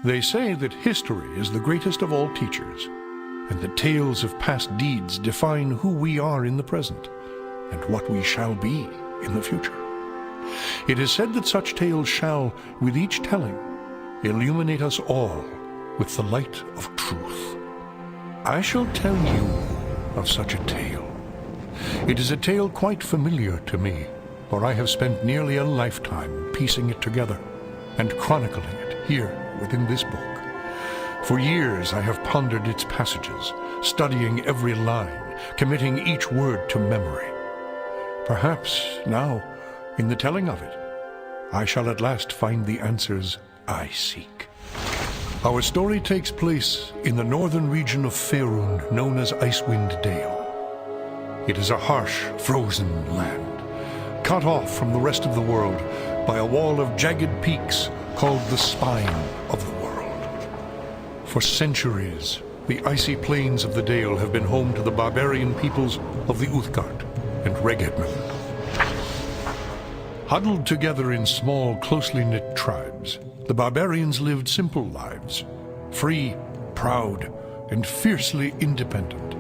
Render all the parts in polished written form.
They say that history is the greatest of all teachers, and that tales of past deeds define who we are in the present, and what we shall be in the future. It is said that such tales shall, with each telling, illuminate us all with the light of truth. I shall tell you of such a tale. It is a tale quite familiar to me, for I have spent nearly a lifetime piecing it together and chronicling it here within this book. For years I have pondered its passages, studying every line, committing each word to memory. Perhaps now, in the telling of it, I shall at last find the answers I seek. Our story takes place in the northern region of Faerun, known as Icewind Dale. It is a harsh, frozen land, cut off from the rest of the world by a wall of jagged peaks called the Spine of the World. For centuries, the icy plains of the Dale have been home to the barbarian peoples of the Uthgard and Regedman. Huddled together in small, closely knit tribes, the barbarians lived simple lives, free, proud, and fiercely independent.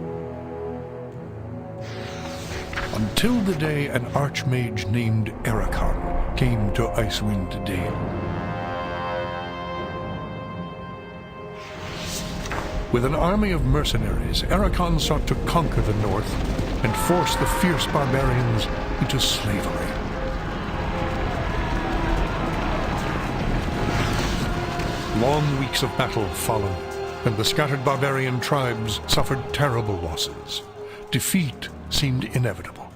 Until the day an archmage named Erakan came to Icewind Dale. With an army of mercenaries, Erakan sought to conquer the north and force the fierce barbarians into slavery. Long weeks of battle followed, and the scattered barbarian tribes suffered terrible losses. Defeat seemed inevitable.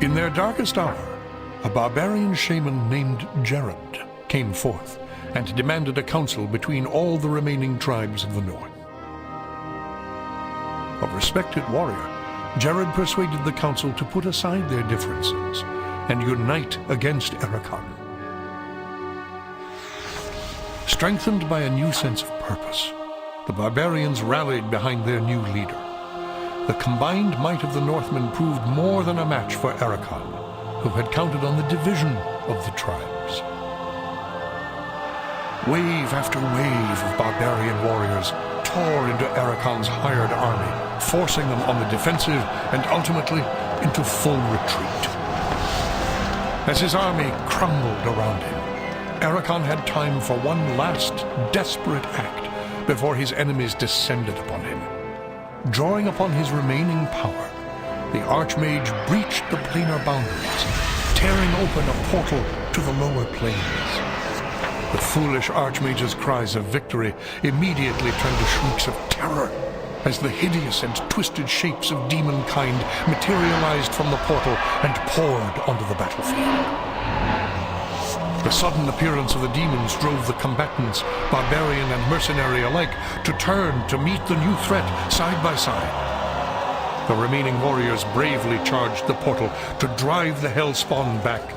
In their darkest hour, a barbarian shaman named Jared came forth and demanded a council between all the remaining tribes of the north. A respected warrior, Jared persuaded the council to put aside their differences and unite against Erakan. Strengthened by a new sense of purpose, the barbarians rallied behind their new leader. The combined might of the Northmen proved more than a match for Erakan, who had counted on the division of the tribes. Wave after wave of barbarian warriors tore into Erakan's hired army, forcing them on the defensive and ultimately into full retreat. As his army crumbled around him, Erakan had time for one last desperate act before his enemies descended upon him. Drawing upon his remaining power, the Archmage breached the planar boundaries, tearing open a portal to the lower planes. The foolish Archmage's cries of victory immediately turned to shrieks of terror as the hideous and twisted shapes of demonkind materialized from the portal and poured onto the battlefield. The sudden appearance of the demons drove the combatants, barbarian and mercenary alike, to turn to meet the new threat side by side. The remaining warriors bravely charged the portal to drive the hellspawn back,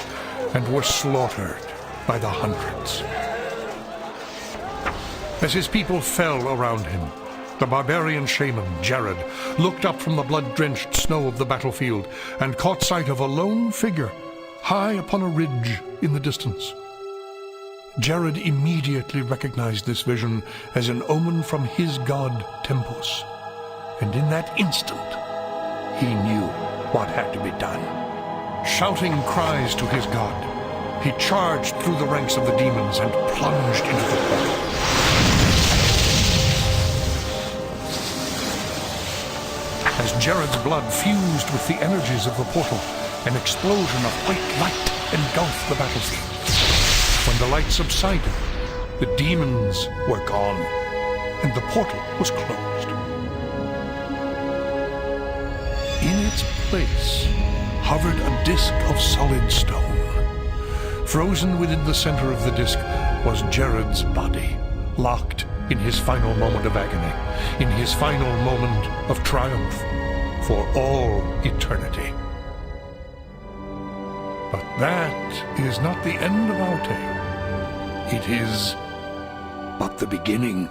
and were slaughtered by the hundreds. As his people fell around him, the barbarian shaman, Jared, looked up from the blood-drenched snow of the battlefield and caught sight of a lone figure high upon a ridge in the distance. Jared immediately recognized this vision as an omen from his god Tempus, and in that instant, he knew what had to be done. Shouting cries to his god, he charged through the ranks of the demons and plunged into the portal. As Jared's blood fused with the energies of the portal, an explosion of white light engulfed the battlefield. When the light subsided, the demons were gone, and the portal was closed. In its place hovered a disk of solid stone. Frozen within the center of the disk was Jared's body, locked in his final moment of agony, in his final moment of triumph for all eternity. But that is not the end of our tale. It is but the beginning.